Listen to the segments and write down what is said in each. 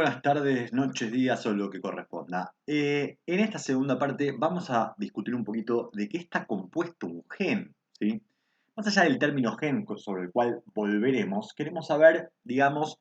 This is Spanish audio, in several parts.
buenas tardes, noches, días o lo que corresponda. En esta segunda parte vamos a discutir un poquito de qué está compuesto un gen, ¿sí? Más allá del término gen sobre el cual volveremos, queremos saber, digamos,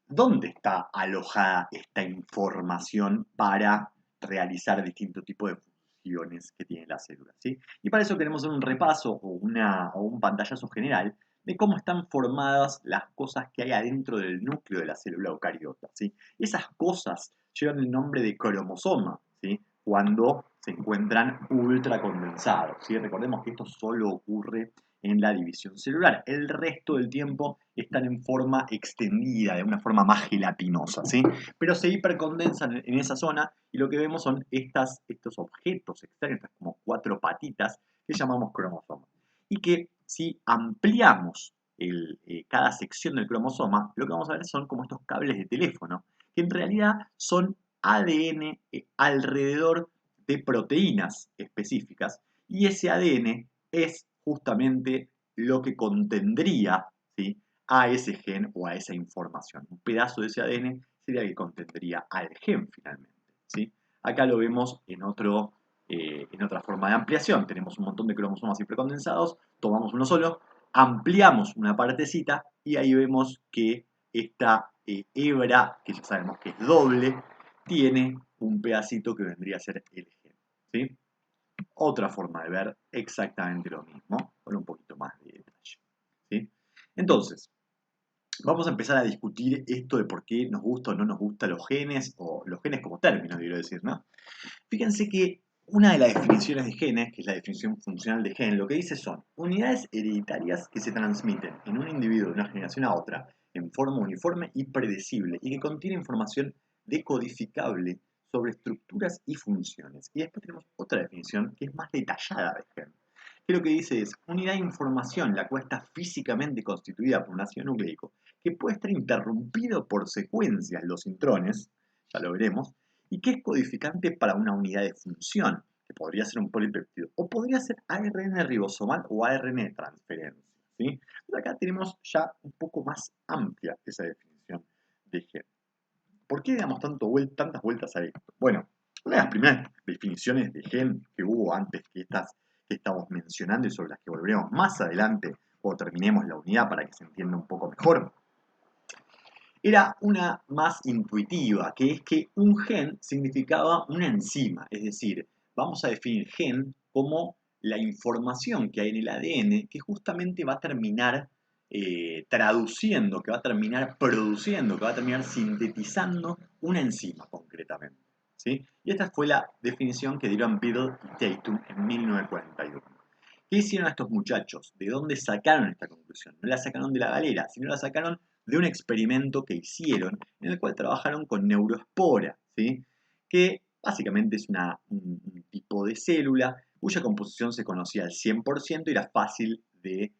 dónde está alojada esta información para realizar distintos tipos de funciones que tiene la célula, ¿sí? Y para eso queremos hacer un repaso o un pantallazo general de cómo están formadas las cosas que hay adentro del núcleo de la célula eucariota, ¿sí? Esas cosas llevan el nombre de cromosoma, ¿sí? Cuando se encuentran ultracondensados, ¿sí? Recordemos que esto solo ocurre en la división celular. El resto del tiempo están en forma extendida, de una forma más gelatinosa, ¿sí? Pero se hipercondensan en esa zona y lo que vemos son estos objetos extraños, como cuatro patitas, que llamamos cromosomas. Y que si ampliamos cada sección del cromosoma, lo que vamos a ver son como estos cables de teléfono, que en realidad son ADN alrededor de proteínas específicas, y ese ADN es justamente lo que contendría, ¿sí?, a ese gen o a esa información. Un pedazo de ese ADN sería el que contendría al gen finalmente, ¿sí? Acá lo vemos en otra forma de ampliación. Tenemos un montón de cromosomas hipercondensados, tomamos uno solo, ampliamos una partecita y ahí vemos que esta hebra, que ya sabemos que es doble, tiene un pedacito que vendría a ser el gen, ¿sí? Otra forma de ver exactamente lo mismo, con un poquito más de detalle, ¿sí? Entonces, vamos a empezar a discutir esto de por qué nos gusta o no nos gustan los genes, o los genes como término, quiero decir, ¿no? Fíjense que una de las definiciones de genes, que es la definición funcional de gen, lo que dice son unidades hereditarias que se transmiten en un individuo de una generación a otra en forma uniforme y predecible y que contiene información decodificable sobre estructuras y funciones. Y después tenemos otra definición que es más detallada de gen, que lo que dice es unidad de información la cual está físicamente constituida por un ácido nucleico que puede estar interrumpido por secuencias, los intrones, ya lo veremos, y que es codificante para una unidad de función, que podría ser un polipéptido, o podría ser ARN ribosomal o ARN de transferencia, ¿sí? Pero acá tenemos ya un poco más amplia esa definición de gen. ¿Por qué damos tantas vueltas a esto? Bueno, una de las primeras definiciones de gen que hubo antes que estas que estamos mencionando y sobre las que volveremos más adelante cuando terminemos la unidad para que se entienda un poco mejor, era una más intuitiva, que es que un gen significaba una enzima, es decir, vamos a definir gen como la información que hay en el ADN que justamente va a terminar traduciendo, que va a terminar produciendo, que va a terminar sintetizando una enzima concretamente, ¿sí? Y esta fue la definición que dieron Biddle y Tatum en 1941. ¿Qué hicieron estos muchachos? ¿De dónde sacaron esta conclusión? No la sacaron de la galera, sino la sacaron de un experimento que hicieron en el cual trabajaron con neuroespora, ¿sí? Que básicamente es un tipo de célula cuya composición se conocía al 100% y era fácil de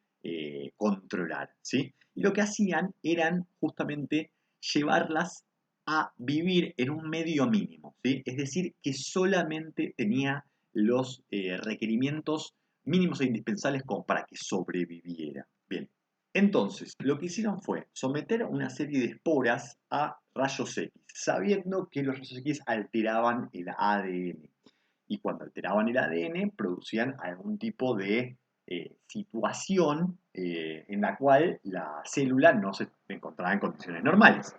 controlar, ¿sí? Y lo que hacían eran justamente llevarlas a vivir en un medio mínimo, ¿sí? Es decir, que solamente tenía los requerimientos mínimos e indispensables como para que sobreviviera. Bien, entonces, lo que hicieron fue someter una serie de esporas a rayos X, sabiendo que los rayos X alteraban el ADN. Y cuando alteraban el ADN, producían algún tipo de situación en la cual la célula no se encontraba en condiciones normales.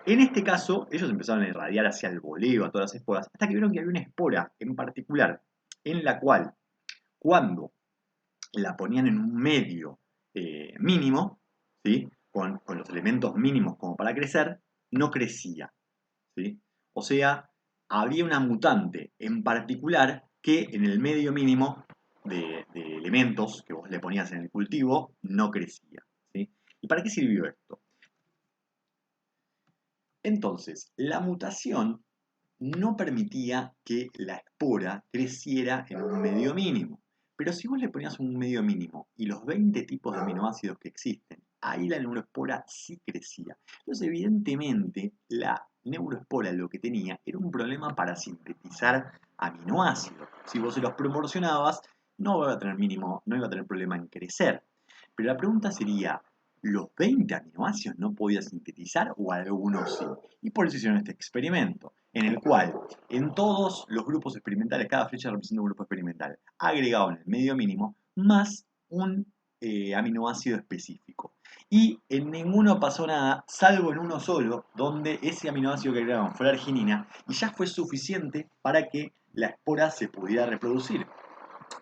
En este caso, ellos empezaron a irradiar hacia el voleo, a todas las esporas, hasta que vieron que había una espora en particular, en la cual, cuando la ponían en un medio mínimo, ¿sí? Con los elementos mínimos como para crecer, no crecía, ¿sí? O sea, había una mutante en particular que en el medio mínimo de elementos que vos le ponías en el cultivo no crecía, ¿sí? ¿Y para qué sirvió esto? Entonces, la mutación no permitía que la espora creciera en un medio mínimo. Pero si vos le ponías un medio mínimo y los 20 tipos de aminoácidos que existen, ahí la neuroespora sí crecía. Entonces, evidentemente, la neuroespora lo que tenía era un problema para sintetizar aminoácidos. Si vos se los proporcionabas, no iba a tener problema en crecer. Pero la pregunta sería, los 20 aminoácidos no podía sintetizar o algunos sí. Y por eso hicieron este experimento, en el cual en todos los grupos experimentales, cada flecha representa un grupo experimental, agregaban el medio mínimo más un aminoácido específico. Y en ninguno pasó nada, salvo en uno solo, donde ese aminoácido que agregaban fue la arginina, y ya fue suficiente para que la espora se pudiera reproducir.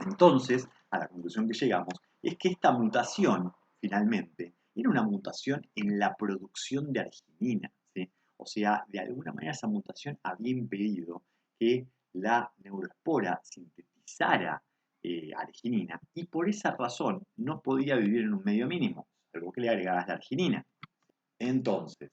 Entonces, a la conclusión que llegamos es que esta mutación, finalmente, era una mutación en la producción de arginina, ¿sí? O sea, de alguna manera esa mutación había impedido que la neuroespora sintetizara arginina y por esa razón no podía vivir en un medio mínimo, salvo que le agregaras la arginina. Entonces,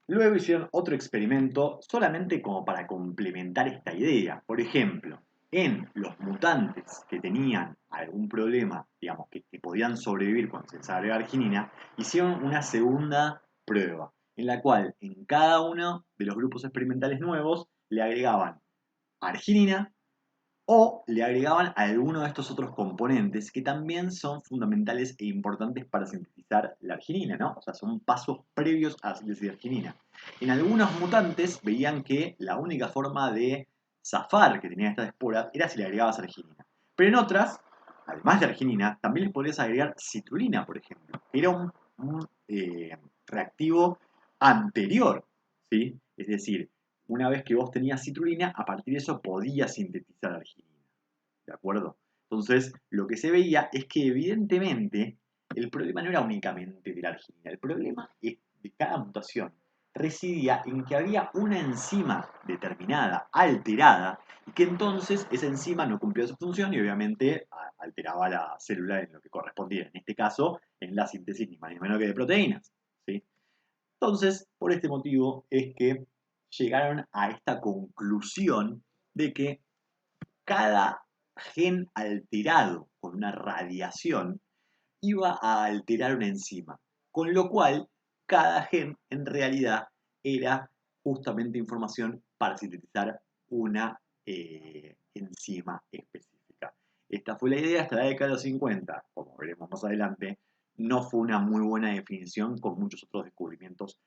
luego hicieron otro experimento solamente como para complementar esta idea. Por ejemplo, en los mutantes que tenían algún problema, digamos, que podían sobrevivir cuando se les agrega arginina, hicieron una segunda prueba, en la cual en cada uno de los grupos experimentales nuevos le agregaban arginina o le agregaban alguno de estos otros componentes que también son fundamentales e importantes para sintetizar la arginina, ¿no? O sea, son pasos previos a la síntesis de arginina. En algunos mutantes veían que la única forma de zafar que tenían estas esporas era si le agregabas arginina. Pero en otras, además de arginina, también les podrías agregar citrulina, por ejemplo, que era un reactivo anterior, ¿sí? Es decir, una vez que vos tenías citrulina, a partir de eso podías sintetizar arginina. ¿De acuerdo? Entonces, lo que se veía es que evidentemente el problema no era únicamente de la arginina, el problema de cada mutación residía en que había una enzima determinada, alterada, y que entonces esa enzima no cumplía su función y obviamente alteraba la célula en lo que correspondía, en este caso, en la síntesis ni más ni menos que de proteínas. ¿Sí? Entonces, por este motivo es que llegaron a esta conclusión de que cada gen alterado con una radiación iba a alterar una enzima, con lo cual cada gen en realidad era justamente información para sintetizar una enzima específica. Esta fue la idea hasta la década de los 50, como veremos más adelante, no fue una muy buena definición con muchos otros descubrimientos